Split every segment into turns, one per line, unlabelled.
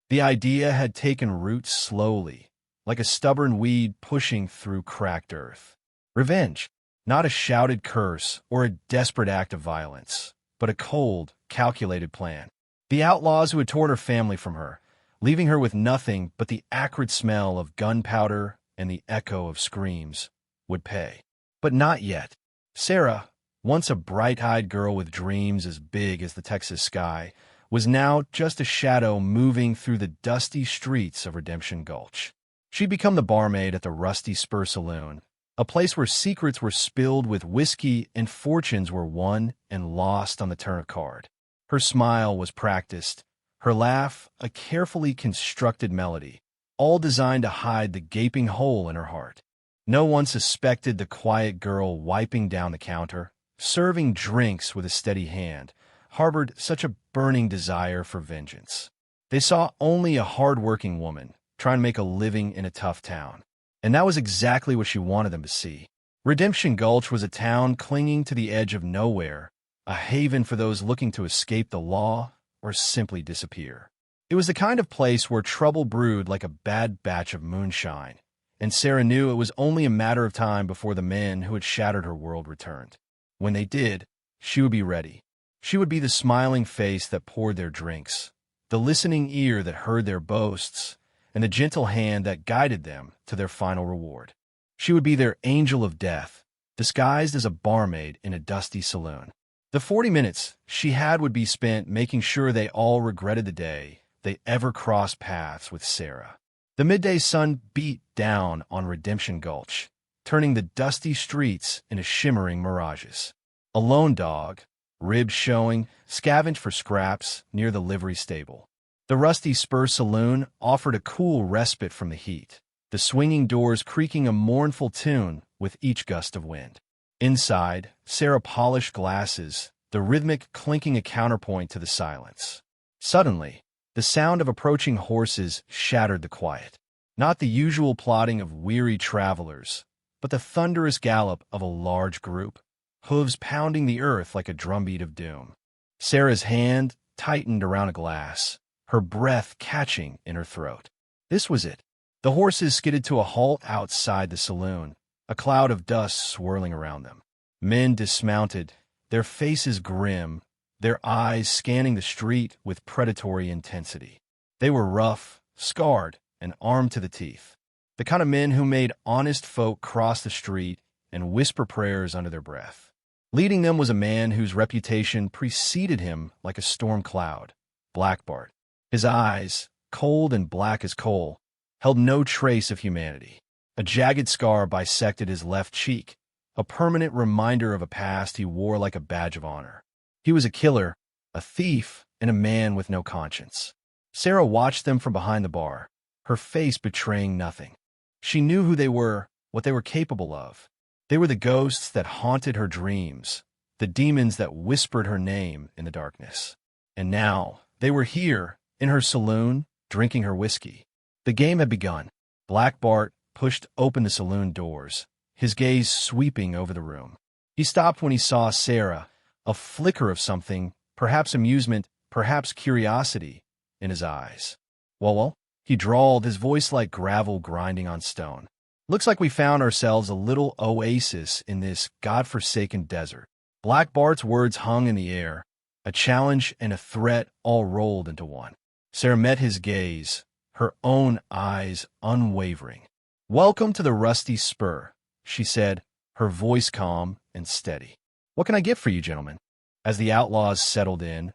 The idea had taken root slowly, like a stubborn weed pushing through cracked earth. Revenge, not a shouted curse or a desperate act of violence, but a cold, calculated plan. The outlaws who had torn her family from her, leaving her with nothing but the acrid smell of gunpowder and the echo of screams, would pay. But not yet. Sarah, once a bright-eyed girl with dreams as big as the Texas sky, was now just a shadow moving through the dusty streets of Redemption Gulch. She'd become the barmaid at the Rusty Spur Saloon, a place where secrets were spilled with whiskey and fortunes were won and lost on the turn of card. Her smile was practiced, her laugh a carefully constructed melody, all designed to hide the gaping hole in her heart. No one suspected the quiet girl wiping down the counter, serving drinks with a steady hand, harbored such a burning desire for vengeance. They saw only a hard-working woman trying to make a living in a tough town. And that was exactly what she wanted them to see. Redemption Gulch was a town clinging to the edge of nowhere, a haven for those looking to escape the law or simply disappear. It was the kind of place where trouble brewed like a bad batch of moonshine, and Sarah knew it was only a matter of time before the men who had shattered her world returned. When they did, she would be ready. She would be the smiling face that poured their drinks, the listening ear that heard their boasts, and the gentle hand that guided them to their final reward. She would be their angel of death, disguised as a barmaid in a dusty saloon. The 40 minutes she had would be spent making sure they all regretted the day they ever crossed paths with Sarah. The midday sun beat down on Redemption Gulch, turning the dusty streets into shimmering mirages. A lone dog, ribs showing, scavenged for scraps near the livery stable. The Rusty Spur Saloon offered a cool respite from the heat, the swinging doors creaking a mournful tune with each gust of wind. Inside, Sarah polished glasses, the rhythmic clinking a counterpoint to the silence. Suddenly, the sound of approaching horses shattered the quiet. Not the usual plodding of weary travelers, but the thunderous gallop of a large group, hooves pounding the earth like a drumbeat of doom. Sarah's hand tightened around a glass, her breath catching in her throat. This was it. The horses skidded to a halt outside the saloon, a cloud of dust swirling around them. Men dismounted, their faces grim, their eyes scanning the street with predatory intensity. They were rough, scarred, and armed to the teeth. The kind of men who made honest folk cross the street and whisper prayers under their breath. Leading them was a man whose reputation preceded him like a storm cloud, Black Bart. His eyes, cold and black as coal, held no trace of humanity. A jagged scar bisected his left cheek, a permanent reminder of a past he wore like a badge of honor. He was a killer, a thief, and a man with no conscience. Sarah watched them from behind the bar, her face betraying nothing. She knew who they were, what they were capable of. They were the ghosts that haunted her dreams, the demons that whispered her name in the darkness. And now, they were here, in her saloon, drinking her whiskey. The game had begun. Black Bart pushed open the saloon doors, his gaze sweeping over the room. He stopped when he saw Sarah, a flicker of something, perhaps amusement, perhaps curiosity, in his eyes. Well, he drawled, his voice like gravel grinding on stone. Looks like we found ourselves a little oasis in this godforsaken desert. Black Bart's words hung in the air, a challenge and a threat all rolled into one. Sarah met his gaze, her own eyes unwavering. "Welcome to the Rusty Spur," she said, her voice calm and steady. "What can I get for you, gentlemen?" As the outlaws settled in,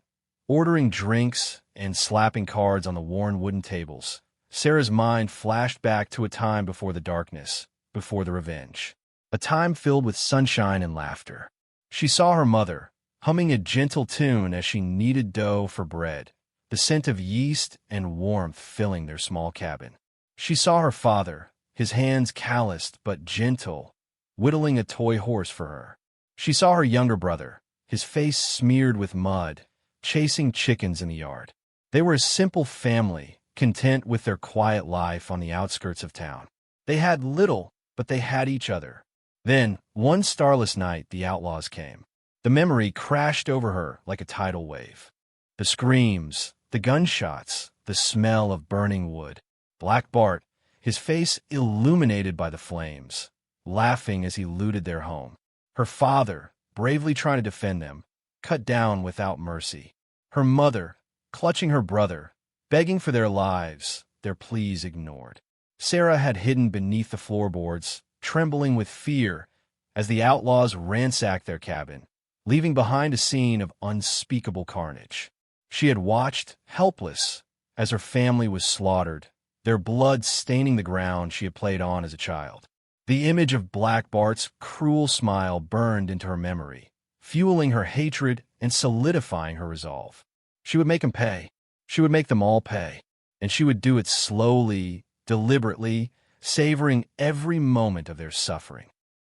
ordering drinks and slapping cards on the worn wooden tables, Sarah's mind flashed back to a time before the darkness, before the revenge. A time filled with sunshine and laughter. She saw her mother, humming a gentle tune as she kneaded dough for bread, the scent of yeast and warmth filling their small cabin. She saw her father, his hands calloused but gentle, whittling a toy horse for her. She saw her younger brother, his face smeared with mud, chasing chickens in the yard. They were a simple family, content with their quiet life on the outskirts of town. They had little, but they had each other. Then, one starless night, the outlaws came. The memory crashed over her like a tidal wave. The screams, the gunshots, the smell of burning wood. Black Bart, his face illuminated by the flames, laughing as he looted their home. Her father, bravely trying to defend them, cut down without mercy. Her mother, clutching her brother, begging for their lives, their pleas ignored. Sarah had hidden beneath the floorboards, trembling with fear as the outlaws ransacked their cabin, leaving behind a scene of unspeakable carnage. She had watched, helpless, as her family was slaughtered, their blood staining the ground she had played on as a child. The image of Black Bart's cruel smile burned into her memory, fueling her hatred and solidifying her resolve. She would make him pay. She would make them all pay. And she would do it slowly, deliberately, savoring every moment of their suffering.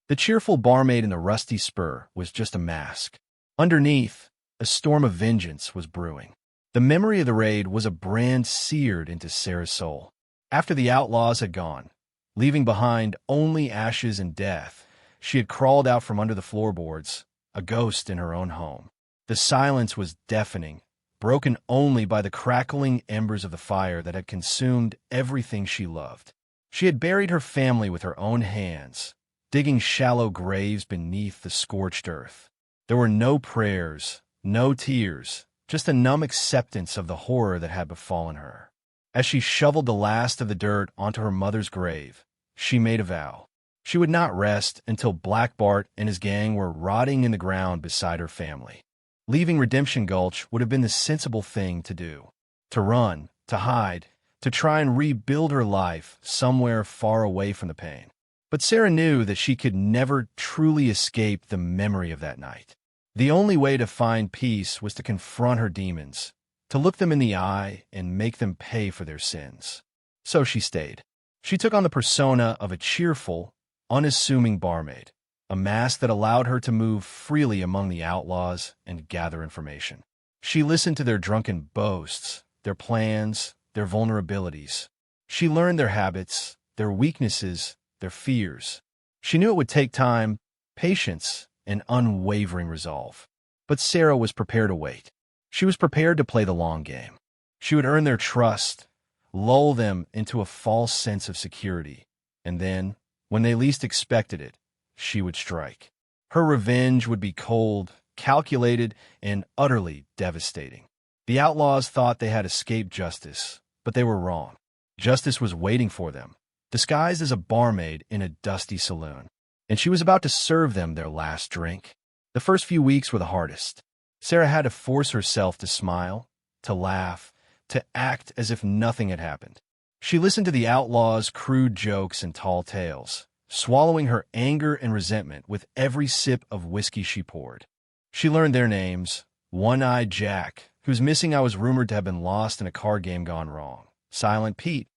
The cheerful barmaid in the rusty spur was just a mask. Underneath, a storm of vengeance was brewing. The memory of the raid was a brand seared into Sarah's soul. After the outlaws had gone, leaving behind only ashes and death, she had crawled out from under the floorboards, a ghost in her own home. The silence was deafening, broken only by the crackling embers of the fire that had consumed everything she loved. She had buried her family with her own hands, digging shallow graves beneath the scorched earth. There were no prayers, no tears, just a numb acceptance of the horror that had befallen her. As she shoveled the last of the dirt onto her mother's grave, she made a vow. She would not rest until Black Bart and his gang were rotting in the ground beside her family. Leaving Redemption Gulch would have been the sensible thing to do. To run, to hide, to try and rebuild her life somewhere far away from the pain. But Sarah knew that she could never truly escape the memory of that night. The only way to find peace was to confront her demons, to look them in the eye and make them pay for their sins. So she stayed. She took on the persona of a cheerful, unassuming barmaid, a mask that allowed her to move freely among the outlaws and gather information. She listened to their drunken boasts, their plans, their vulnerabilities. She learned their habits, their weaknesses, their fears. She knew it would take time, patience, and unwavering resolve. But Sarah was prepared to wait. She was prepared to play the long game. She would earn their trust, lull them into a false sense of security, and then, when they least expected it, she would strike. Her revenge would be cold, calculated, and utterly devastating. The outlaws thought they had escaped justice, but they were wrong. Justice was waiting for them, disguised as a barmaid in a dusty saloon, and she was about to serve them their last drink. The first few weeks were the hardest. Sarah had to force herself to smile, to laugh, to act as if nothing had happened. She listened to the outlaws' crude jokes and tall tales, swallowing her anger and resentment with every sip of whiskey she poured. She learned their names: One-Eyed Jack, whose missing eye was rumored to have been lost in a card game gone wrong; Silent Pete,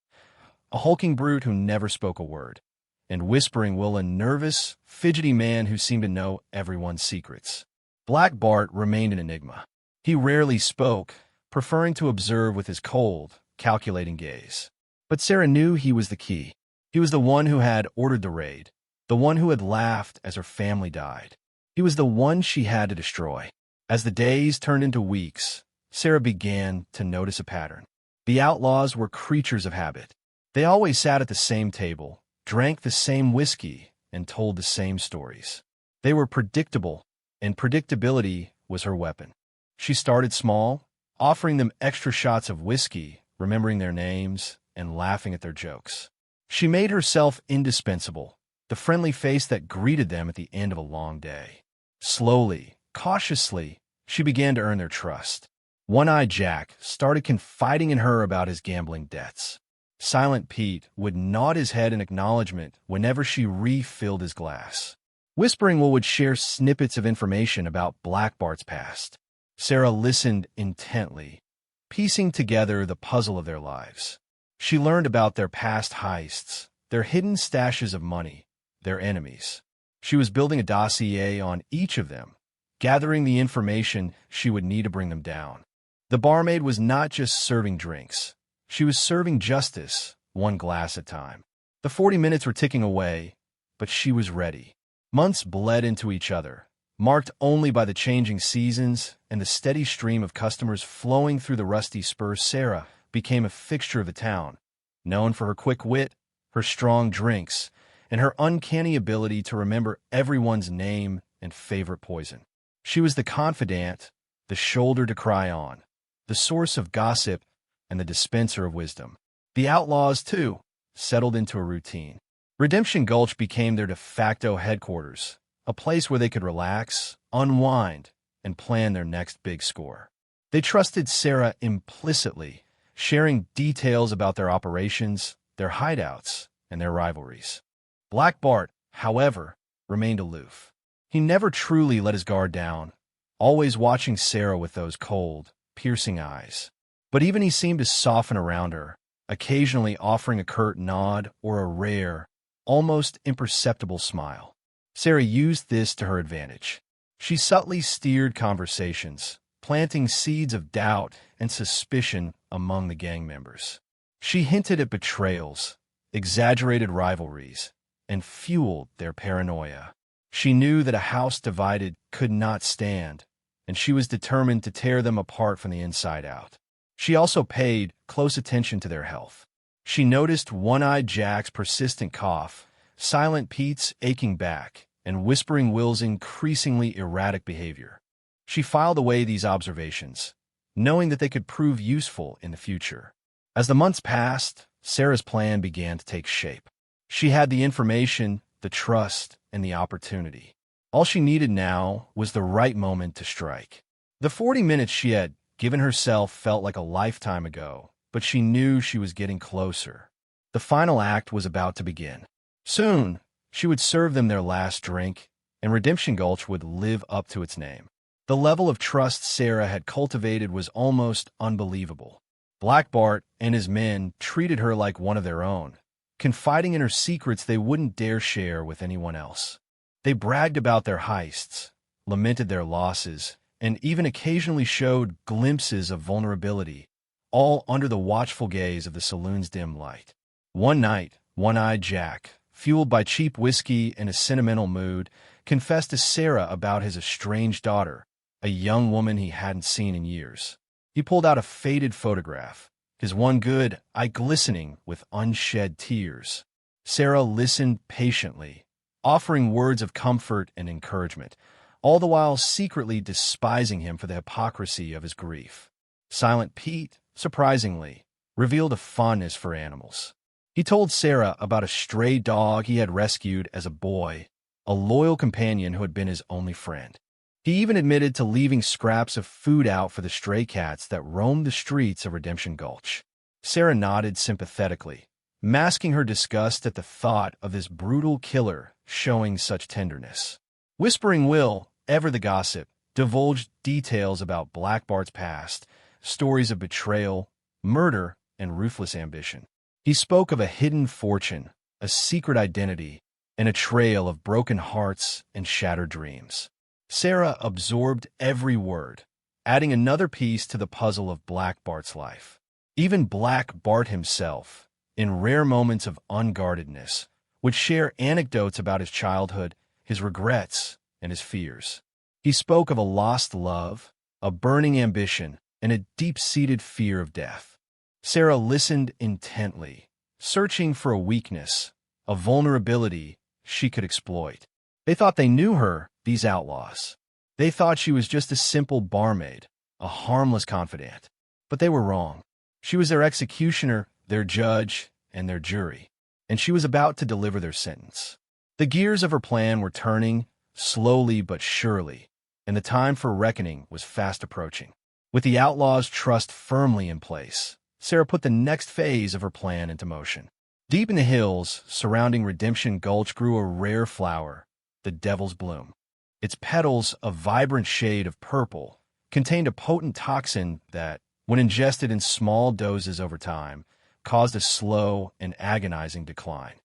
a hulking brute who never spoke a word; and Whispering Will, a nervous, fidgety man who seemed to know everyone's secrets. Black Bart remained an enigma. He rarely spoke, preferring to observe with his cold, calculating gaze. But Sarah knew he was the key. He was the one who had ordered the raid, the one who had laughed as her family died. He was the one she had to destroy. As the days turned into weeks, Sarah began to notice a pattern. The outlaws were creatures of habit. They always sat at the same table, drank the same whiskey, and told the same stories. They were predictable, and predictability was her weapon. She started small, offering them extra shots of whiskey, remembering their names, and laughing at their jokes. She made herself indispensable, the friendly face that greeted them at the end of a long day. Slowly, cautiously, she began to earn their trust. One-Eyed Jack started confiding in her about his gambling debts. Silent Pete would nod his head in acknowledgement whenever she refilled his glass. Whispering Will would share snippets of information about Black Bart's past. Sarah listened intently, piecing together the puzzle of their lives. She learned about their past heists, their hidden stashes of money, their enemies. She was building a dossier on each of them, gathering the information she would need to bring them down. The barmaid was not just serving drinks. She was serving justice, one glass at a time. The 40 minutes were ticking away, but she was ready. Months bled into each other, marked only by the changing seasons and the steady stream of customers flowing through the rusty spur. Sarah became a fixture of the town, known for her quick wit, her strong drinks, and her uncanny ability to remember everyone's name and favorite poison. She was the confidant, the shoulder to cry on, the source of gossip, and the dispenser of wisdom. The outlaws, too, settled into a routine. Redemption Gulch became their de facto headquarters, a place where they could relax, unwind, and plan their next big score. They trusted Sarah implicitly, sharing details about their operations, their hideouts, and their rivalries. Black Bart, however, remained aloof. He never truly let his guard down, always watching Sarah with those cold, piercing eyes. But even he seemed to soften around her, occasionally offering a curt nod or a rare, almost imperceptible smile. Sarah used this to her advantage. She subtly steered conversations, planting seeds of doubt and suspicion among the gang members. She hinted at betrayals, exaggerated rivalries, and fueled their paranoia. She knew that a house divided could not stand, and she was determined to tear them apart from the inside out. She also paid close attention to their health. She noticed One-Eyed Jack's persistent cough, Silent Pete's aching back, and Whispering Will's increasingly erratic behavior. She filed away these observations, knowing that they could prove useful in the future. As the months passed, Sarah's plan began to take shape. She had the information, the trust, and the opportunity. All she needed now was the right moment to strike. The 40 minutes she had given herself felt like a lifetime ago, but she knew she was getting closer. The final act was about to begin. Soon, she would serve them their last drink, and Redemption Gulch would live up to its name. The level of trust Sarah had cultivated was almost unbelievable. Black Bart and his men treated her like one of their own, confiding in her secrets they wouldn't dare share with anyone else. They bragged about their heists, lamented their losses, and even occasionally showed glimpses of vulnerability, all under the watchful gaze of the saloon's dim light. One night, One-Eyed Jack, fueled by cheap whiskey and a sentimental mood, confessed to Sarah about his estranged daughter, a young woman he hadn't seen in years. He pulled out a faded photograph, his one good eye glistening with unshed tears. Sarah listened patiently, offering words of comfort and encouragement, all the while secretly despising him for the hypocrisy of his grief. Silent Pete, surprisingly, revealed a fondness for animals. He told Sarah about a stray dog he had rescued as a boy, a loyal companion who had been his only friend. He even admitted to leaving scraps of food out for the stray cats that roamed the streets of Redemption Gulch. Sarah nodded sympathetically, masking her disgust at the thought of this brutal killer showing such tenderness. Whispering Will, ever the gossip, divulged details about Black Bart's past, stories of betrayal, murder, and ruthless ambition. He spoke of a hidden fortune, a secret identity, and a trail of broken hearts and shattered dreams. Sarah absorbed every word, adding another piece to the puzzle of Black Bart's life. Even Black Bart himself, in rare moments of unguardedness, would share anecdotes about his childhood, his regrets, and his fears. He spoke of a lost love, a burning ambition, and a deep-seated fear of death. Sarah listened intently, searching for a weakness, a vulnerability she could exploit. They thought they knew her, these outlaws. They thought she was just a simple barmaid, a harmless confidant. But they were wrong. She was their executioner, their judge, and their jury, and she was about to deliver their sentence. The gears of her plan were turning, slowly but surely, and the time for reckoning was fast approaching. With the outlaws' trust firmly in place, Sarah put the next phase of her plan into motion. Deep in the hills surrounding Redemption Gulch grew a rare flower, the Devil's Bloom. Its petals, a vibrant shade of purple, contained a potent toxin that, when ingested in small doses over time, caused a slow and agonizing decline.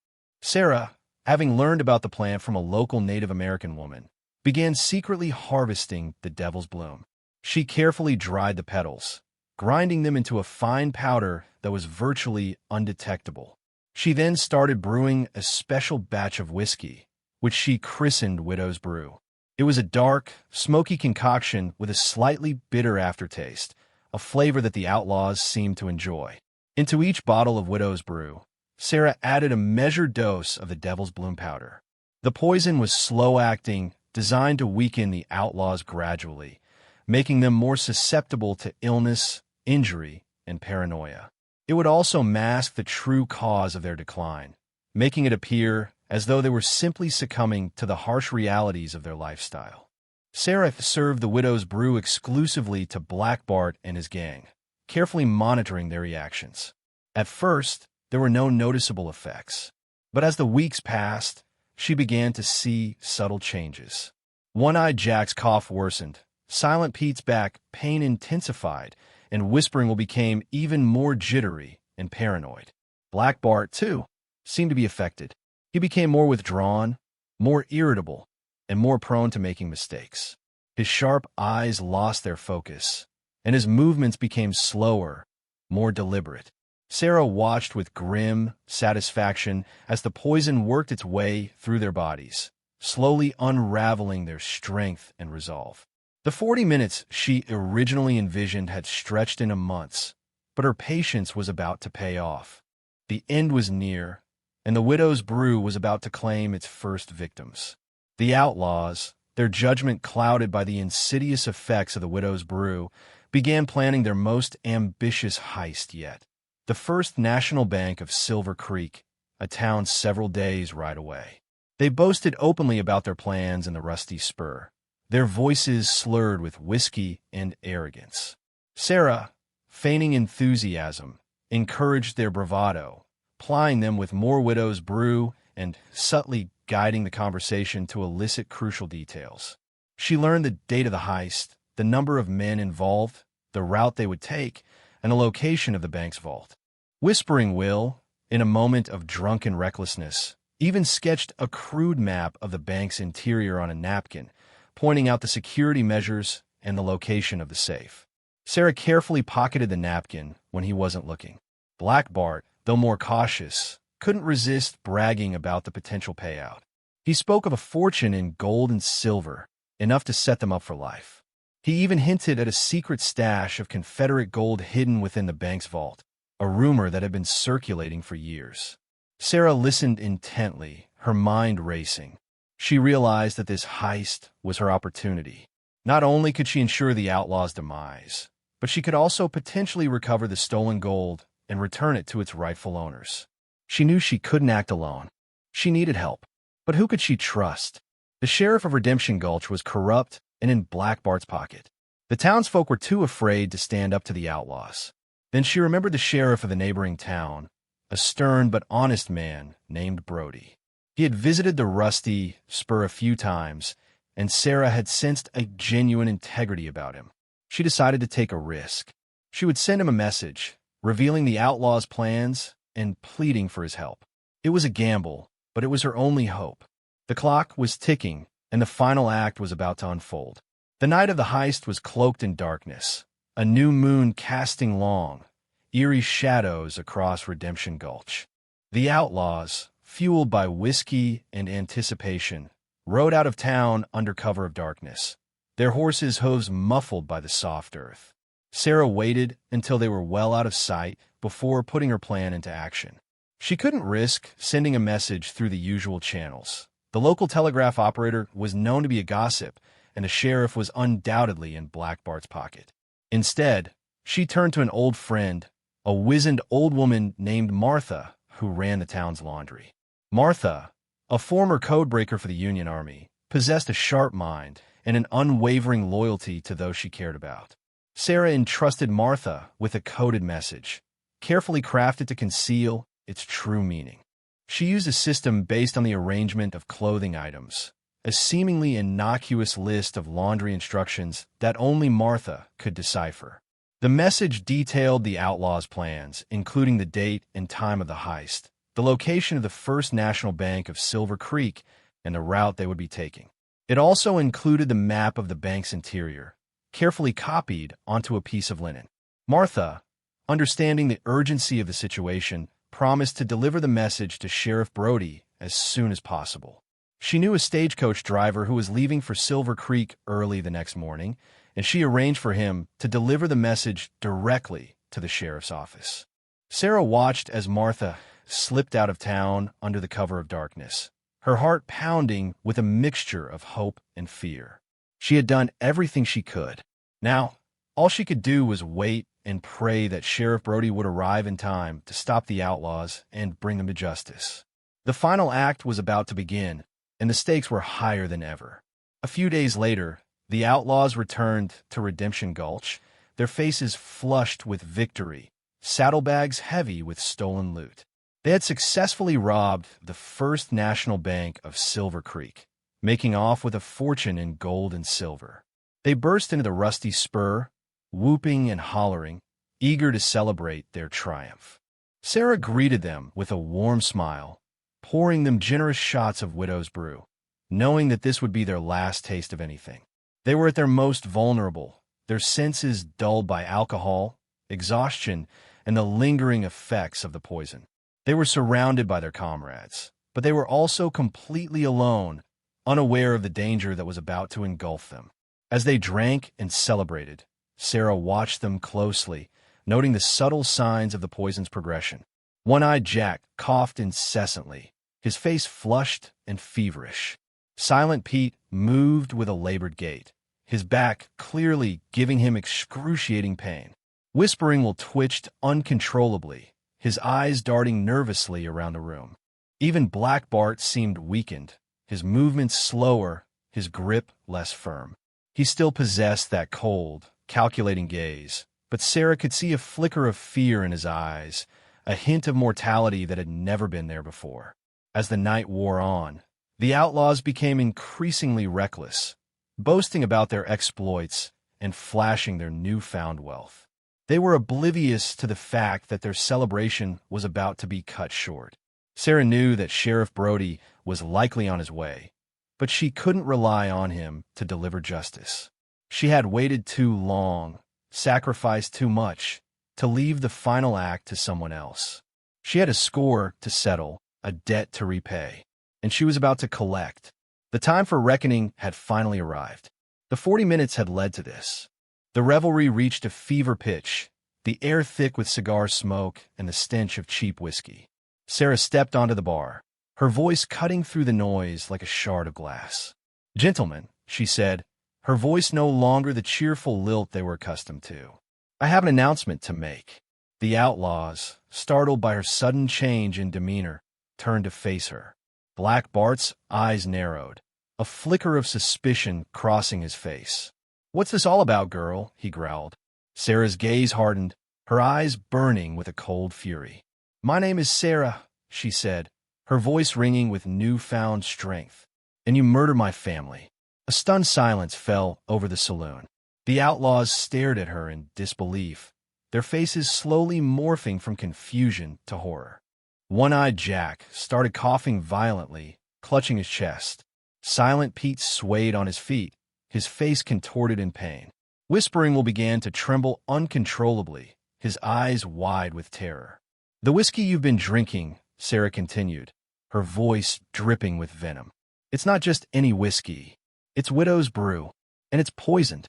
Sarah, having learned about the plant from a local Native American woman, began secretly harvesting the Devil's Bloom. She carefully dried the petals, grinding them into a fine powder that was virtually undetectable. She then started brewing a special batch of whiskey, which she christened Widow's Brew. It was a dark, smoky concoction with a slightly bitter aftertaste, a flavor that the outlaws seemed to enjoy. Into each bottle of Widow's Brew, Sarah added a measured dose of the Devil's Bloom powder. The poison was slow-acting, designed to weaken the outlaws gradually, making them more susceptible to illness, injury, and paranoia. It would also mask the true cause of their decline, making it appear as though they were simply succumbing to the harsh realities of their lifestyle. Sarah served the Widow's Brew exclusively to Black Bart and his gang, carefully monitoring their reactions. At first, there were no noticeable effects, but as the weeks passed, she began to see subtle changes. One-Eyed Jack's cough worsened, Silent Pete's back pain intensified, and Whispering became even more jittery and paranoid. Black Bart, too, seemed to be affected. He became more withdrawn, more irritable, and more prone to making mistakes. His sharp eyes lost their focus, and his movements became slower, more deliberate. Sarah watched with grim satisfaction as the poison worked its way through their bodies, slowly unraveling their strength and resolve. The 40 minutes she originally envisioned had stretched into months, but her patience was about to pay off. The end was near, and the Widow's Brew was about to claim its first victims. The outlaws, their judgment clouded by the insidious effects of the Widow's Brew, began planning their most ambitious heist yet. The First National Bank of Silver Creek, a town several days' ride away. They boasted openly about their plans in the Rusty Spur, their voices slurred with whiskey and arrogance. Sarah, feigning enthusiasm, encouraged their bravado, plying them with more Widow's Brew and subtly guiding the conversation to elicit crucial details. She learned the date of the heist, the number of men involved, the route they would take, and the location of the bank's vault. Whispering Will, in a moment of drunken recklessness, even sketched a crude map of the bank's interior on a napkin, pointing out the security measures and the location of the safe. Sarah carefully pocketed the napkin when he wasn't looking. Black Bart, though more cautious, couldn't resist bragging about the potential payout. He spoke of a fortune in gold and silver, enough to set them up for life. He even hinted at a secret stash of Confederate gold hidden within the bank's vault, a rumor that had been circulating for years. Sarah listened intently, her mind racing. She realized that this heist was her opportunity. Not only could she ensure the outlaws' demise, but she could also potentially recover the stolen gold and return it to its rightful owners. She knew she couldn't act alone. She needed help. But who could she trust? The sheriff of Redemption Gulch was corrupt and in Black Bart's pocket. The townsfolk were too afraid to stand up to the outlaws. Then she remembered the sheriff of the neighboring town, a stern but honest man named Brody. He had visited the Rusty Spur a few times, and Sarah had sensed a genuine integrity about him. She decided to take a risk. She would send him a message, revealing the outlaws' plans and pleading for his help. It was a gamble, but it was her only hope. The clock was ticking, and the final act was about to unfold. The night of the heist was cloaked in darkness, a new moon casting long, eerie shadows across Redemption Gulch. The outlaws, fueled by whiskey and anticipation, rode out of town under cover of darkness, their horses' hooves muffled by the soft earth. Sarah waited until they were well out of sight before putting her plan into action. She couldn't risk sending a message through the usual channels. The local telegraph operator was known to be a gossip, and the sheriff was undoubtedly in Black Bart's pocket. Instead, she turned to an old friend, a wizened old woman named Martha, who ran the town's laundry. Martha, a former codebreaker for the Union Army, possessed a sharp mind and an unwavering loyalty to those she cared about. Sarah entrusted Martha with a coded message, carefully crafted to conceal its true meaning. She used a system based on the arrangement of clothing items, a seemingly innocuous list of laundry instructions that only Martha could decipher. The message detailed the outlaws' plans, including the date and time of the heist, the location of the First National Bank of Silver Creek, and the route they would be taking. It also included the map of the bank's interior, carefully copied onto a piece of linen. Martha, understanding the urgency of the situation, promised to deliver the message to Sheriff Brody as soon as possible. She knew a stagecoach driver who was leaving for Silver Creek early the next morning, and she arranged for him to deliver the message directly to the sheriff's office. Sarah watched as Martha slipped out of town under the cover of darkness, her heart pounding with a mixture of hope and fear. She had done everything she could. Now, all she could do was wait and pray that Sheriff Brody would arrive in time to stop the outlaws and bring them to justice. The final act was about to begin, and the stakes were higher than ever. A few days later, the outlaws returned to Redemption Gulch, their faces flushed with victory, saddlebags heavy with stolen loot. They had successfully robbed the First National Bank of Silver Creek, making off with a fortune in gold and silver. They burst into the rusty spur, whooping and hollering, eager to celebrate their triumph. Sarah greeted them with a warm smile, pouring them generous shots of widow's brew, knowing that this would be their last taste of anything. They were at their most vulnerable, their senses dulled by alcohol, exhaustion, and the lingering effects of the poison. They were surrounded by their comrades, but they were also completely alone, unaware of the danger that was about to engulf them. As they drank and celebrated, Sarah watched them closely, noting the subtle signs of the poison's progression. One-eyed Jack coughed incessantly, his face flushed and feverish. Silent Pete moved with a labored gait, his back clearly giving him excruciating pain. Whispering Will twitched uncontrollably, his eyes darting nervously around the room. Even Black Bart seemed weakened, his movements slower, his grip less firm. He still possessed that cold, calculating gaze, but Sarah could see a flicker of fear in his eyes, a hint of mortality that had never been there before. As the night wore on, the outlaws became increasingly reckless, boasting about their exploits and flashing their newfound wealth. They were oblivious to the fact that their celebration was about to be cut short. Sarah knew that Sheriff Brody was likely on his way, but she couldn't rely on him to deliver justice. She had waited too long, sacrificed too much, to leave the final act to someone else. She had a score to settle, a debt to repay, and she was about to collect. The time for reckoning had finally arrived. The 40 minutes had led to this. The revelry reached a fever pitch, the air thick with cigar smoke and the stench of cheap whiskey. Sarah stepped onto the bar, her voice cutting through the noise like a shard of glass. "Gentlemen," she said, her voice no longer the cheerful lilt they were accustomed to, "I have an announcement to make." The outlaws, startled by her sudden change in demeanor, turned to face her. Black Bart's eyes narrowed, a flicker of suspicion crossing his face. "What's this all about, girl?" he growled. Sarah's gaze hardened, her eyes burning with a cold fury. "My name is Sarah," she said, her voice ringing with newfound strength. "And you murder my family." A stunned silence fell over the saloon. The outlaws stared at her in disbelief, their faces slowly morphing from confusion to horror. One-eyed Jack started coughing violently, clutching his chest. Silent Pete swayed on his feet, his face contorted in pain. Whispering Will began to tremble uncontrollably, his eyes wide with terror. "The whiskey you've been drinking," Sarah continued, her voice dripping with venom. "It's not just any whiskey. It's widow's brew, and it's poisoned."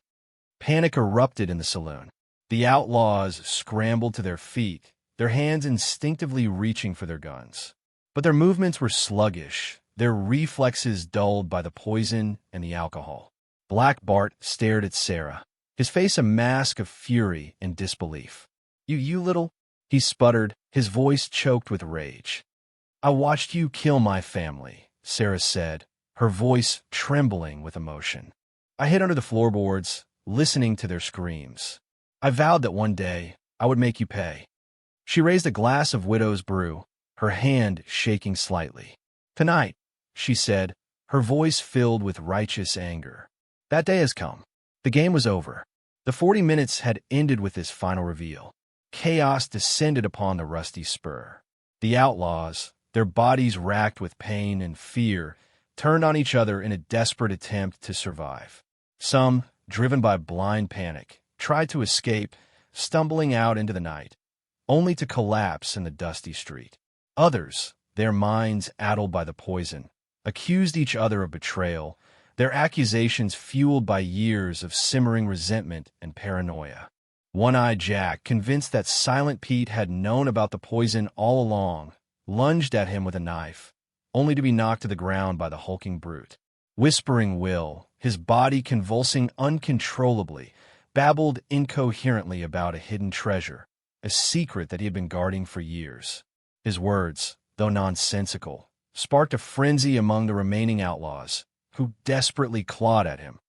Panic erupted in the saloon. The outlaws scrambled to their feet, their hands instinctively reaching for their guns. But their movements were sluggish, their reflexes dulled by the poison and the alcohol. Black Bart stared at Sarah, his face a mask of fury and disbelief. You little," he sputtered, his voice choked with rage. "I watched you kill my family," Sarah said, her voice trembling with emotion. "I hid under the floorboards, listening to their screams. I vowed that one day I would make you pay." She raised a glass of widow's brew, her hand shaking slightly. "Tonight," she said, her voice filled with righteous anger. "That day has come. The game was over. The 40 minutes had ended with this final reveal." Chaos descended upon the rusty spur. The outlaws, their bodies racked with pain and fear, turned on each other in a desperate attempt to survive. Some, driven by blind panic, tried to escape, stumbling out into the night, only to collapse in the dusty street. Others, their minds addled by the poison, accused each other of betrayal, their accusations fueled by years of simmering resentment and paranoia. One-Eyed Jack, convinced that Silent Pete had known about the poison all along, lunged at him with a knife, only to be knocked to the ground by the hulking brute. Whispering Will, his body convulsing uncontrollably, babbled incoherently about a hidden treasure, a secret that he had been guarding for years. His words, though nonsensical, sparked a frenzy among the remaining outlaws, who desperately clawed at him,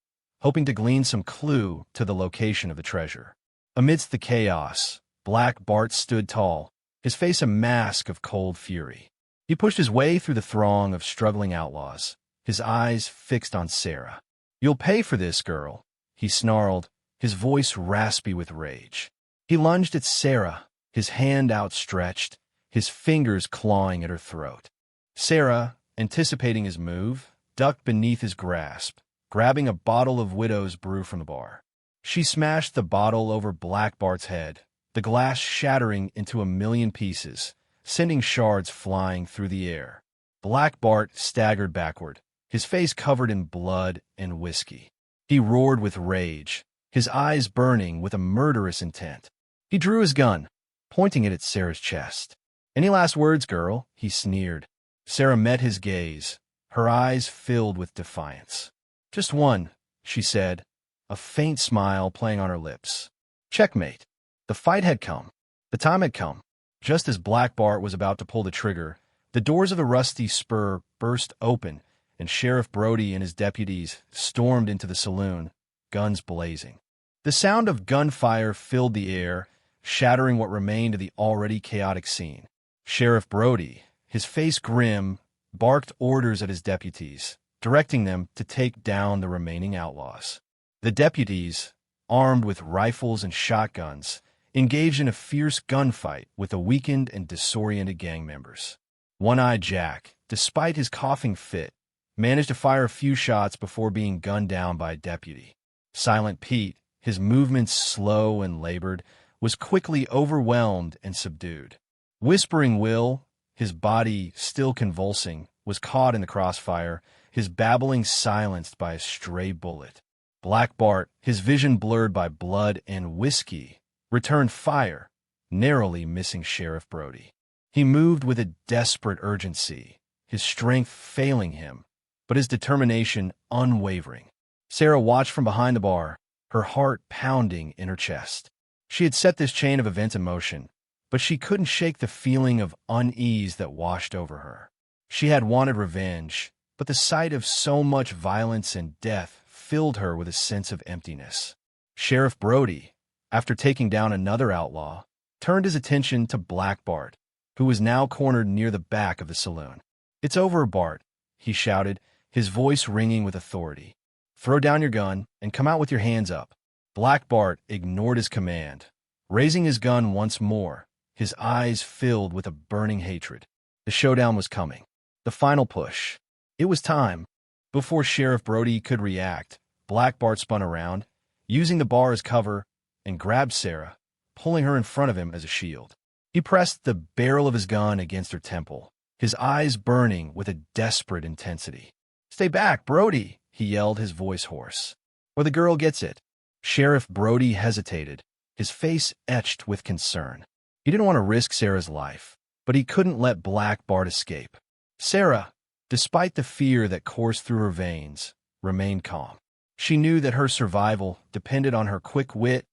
hoping to glean some clue to the location of the treasure. Amidst the chaos, Black Bart stood tall, his face a mask of cold fury. He pushed his way through the throng of struggling outlaws, his eyes fixed on Sarah. "You'll pay for this, girl," he snarled, his voice raspy with rage. He lunged at Sarah, his hand outstretched, his fingers clawing at her throat. Sarah, anticipating his move, ducked beneath his grasp, grabbing a bottle of Widow's Brew from the bar. She smashed the bottle over Black Bart's head, the glass shattering into a million pieces, sending shards flying through the air. Black Bart staggered backward, his face covered in blood and whiskey. He roared with rage, his eyes burning with a murderous intent. He drew his gun, pointing it at Sarah's chest. "Any last words, girl?" he sneered. Sarah met his gaze, her eyes filled with defiance. "Just one," she said, a faint smile playing on her lips. Checkmate. The fight had come. The time had come. Just as Black Bart was about to pull the trigger, the doors of the Rusty Spur burst open, and Sheriff Brody and his deputies stormed into the saloon, guns blazing. The sound of gunfire filled the air, shattering what remained of the already chaotic scene. Sheriff Brody, his face grim, barked orders at his deputies, directing them to take down the remaining outlaws. The deputies, armed with rifles and shotguns, engaged in a fierce gunfight with the weakened and disoriented gang members. One-Eyed Jack, despite his coughing fit, managed to fire a few shots before being gunned down by a deputy. Silent Pete, his movements slow and labored, was quickly overwhelmed and subdued. Whispering Will, his body still convulsing, was caught in the crossfire, his babbling silenced by a stray bullet. Black Bart, his vision blurred by blood and whiskey, returned fire, narrowly missing Sheriff Brody. He moved with a desperate urgency, his strength failing him, but his determination unwavering. Sarah watched from behind the bar, her heart pounding in her chest. She had set this chain of events in motion, but she couldn't shake the feeling of unease that washed over her. She had wanted revenge, but the sight of so much violence and death filled her with a sense of emptiness. Sheriff Brody, after taking down another outlaw, turned his attention to Black Bart, who was now cornered near the back of the saloon. "It's over, Bart," he shouted, his voice ringing with authority. "Throw down your gun and come out with your hands up." Black Bart ignored his command, raising his gun once more, his eyes filled with a burning hatred. The showdown was coming. The final push. It was time. Before Sheriff Brody could react, Black Bart spun around, using the bar as cover, and grabbed Sarah, pulling her in front of him as a shield. He pressed the barrel of his gun against her temple, his eyes burning with a desperate intensity. "Stay back, Brody," he yelled, his voice hoarse, "or the girl gets it." Sheriff Brody hesitated, his face etched with concern. He didn't want to risk Sarah's life, but he couldn't let Black Bart escape. Sarah, despite the fear that coursed through her veins, remained calm. She knew that her survival depended on her quick wit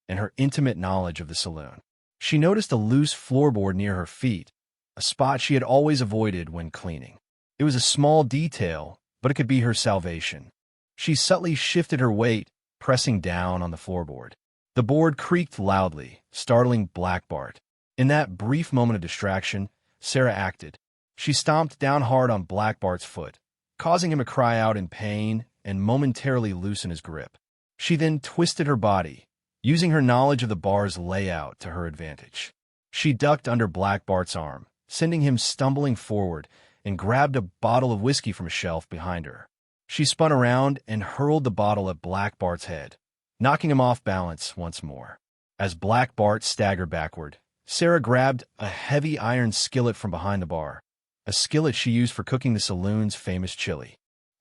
and her intimate knowledge of the saloon. She noticed a loose floorboard near her feet, a spot she had always avoided when cleaning. It was a small detail, but it could be her salvation. She subtly shifted her weight, pressing down on the floorboard. The board creaked loudly, startling Black Bart. In that brief moment of distraction, Sarah acted. She stomped down hard on Black Bart's foot, causing him to cry out in pain and momentarily loosen his grip. She then twisted her body, using her knowledge of the bar's layout to her advantage. She ducked under Black Bart's arm, sending him stumbling forward, and grabbed a bottle of whiskey from a shelf behind her. She spun around and hurled the bottle at Black Bart's head, knocking him off balance once more. As Black Bart staggered backward, Sarah grabbed a heavy iron skillet from behind the bar, a skillet she used for cooking the saloon's famous chili.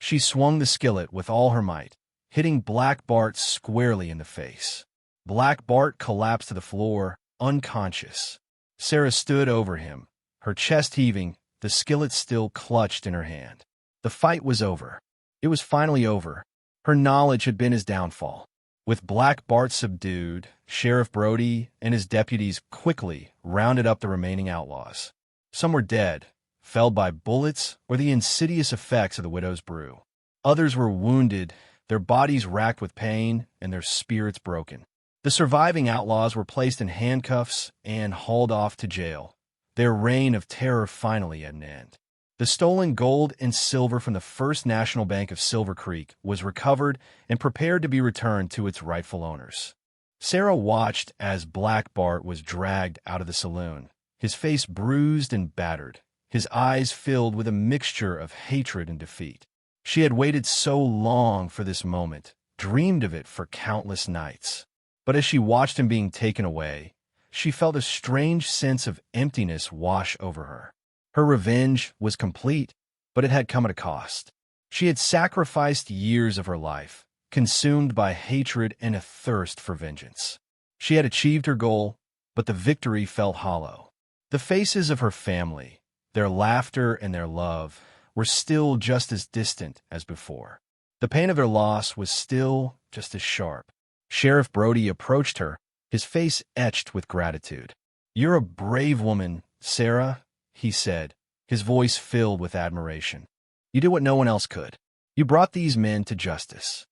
She swung the skillet with all her might, hitting Black Bart squarely in the face. Black Bart collapsed to the floor, unconscious. Sarah stood over him, her chest heaving, the skillet still clutched in her hand. The fight was over. It was finally over. Her knowledge had been his downfall. With Black Bart subdued, Sheriff Brody and his deputies quickly rounded up the remaining outlaws. Some were dead, felled by bullets or the insidious effects of the widow's brew. Others were wounded, their bodies racked with pain and their spirits broken. The surviving outlaws were placed in handcuffs and hauled off to jail, their reign of terror finally at an end. The stolen gold and silver from the First National Bank of Silver Creek was recovered and prepared to be returned to its rightful owners. Sarah watched as Black Bart was dragged out of the saloon, his face bruised and battered, his eyes filled with a mixture of hatred and defeat. She had waited so long for this moment, dreamed of it for countless nights. But as she watched him being taken away, she felt a strange sense of emptiness wash over her. Her revenge was complete, but it had come at a cost. She had sacrificed years of her life, consumed by hatred and a thirst for vengeance. She had achieved her goal, but the victory felt hollow. The faces of her family, their laughter and their love, were still just as distant as before. The pain of their loss was still just as sharp. Sheriff Brody approached her, his face etched with gratitude. "You're a brave woman, Sarah," he said, his voice filled with admiration. "You did what no one else could. You brought these men to justice."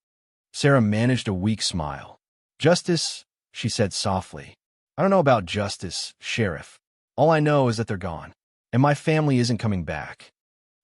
Sarah managed a weak smile. "Justice," she said softly. "I don't know about justice, Sheriff. All I know is that they're gone, and my family isn't coming back."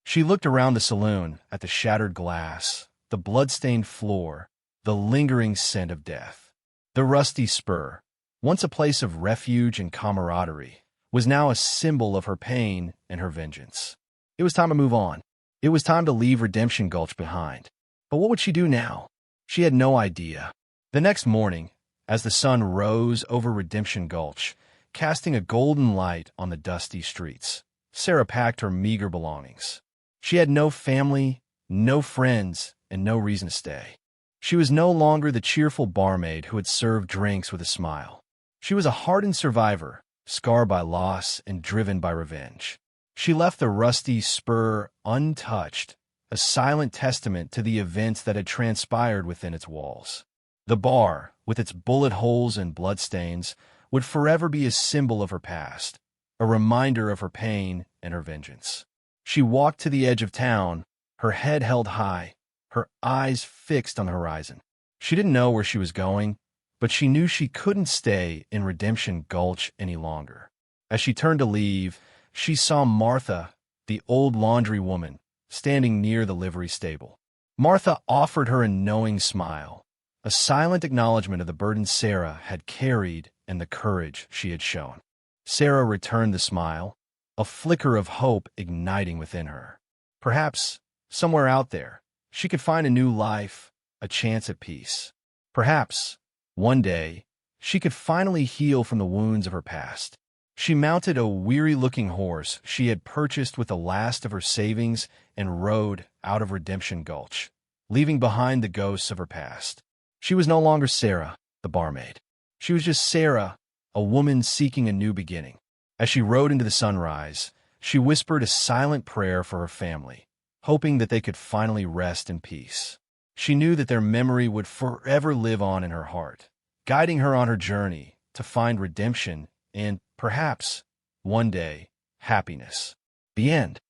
She looked around the saloon at the shattered glass, the blood-stained floor, the lingering scent of death. The rusty spur, once a place of refuge and camaraderie, was now a symbol of her pain and her vengeance. It was time to move on. It was time to leave Redemption Gulch behind. But what would she do now? She had no idea. The next morning, as the sun rose over Redemption Gulch, casting a golden light on the dusty streets, Sarah packed her meager belongings. She had no family, no friends, and no reason to stay. She was no longer the cheerful barmaid who had served drinks with a smile. She was a hardened survivor, scarred by loss and driven by revenge. She left the rusty spur untouched, a silent testament to the events that had transpired within its walls. The bar, with its bullet holes and bloodstains, would forever be a symbol of her past, a reminder of her pain and her vengeance. She walked to the edge of town, her head held high, her eyes fixed on the horizon. She didn't know where she was going, but she knew she couldn't stay in Redemption Gulch any longer. As she turned to leave, she saw Martha, the old laundry woman, standing near the livery stable. Martha offered her a knowing smile, a silent acknowledgement of the burden Sarah had carried and the courage she had shown. Sarah returned the smile, a flicker of hope igniting within her. Perhaps, somewhere out there, she could find a new life, a chance at peace. Perhaps, one day, she could finally heal from the wounds of her past. She mounted a weary-looking horse she had purchased with the last of her savings and rode out of Redemption Gulch, leaving behind the ghosts of her past. She was no longer Sarah, the barmaid. She was just Sarah, a woman seeking a new beginning. As she rode into the sunrise, she whispered a silent prayer for her family, hoping that they could finally rest in peace. She knew that their memory would forever live on in her heart, guiding her on her journey to find redemption and, perhaps, one day, happiness. The end.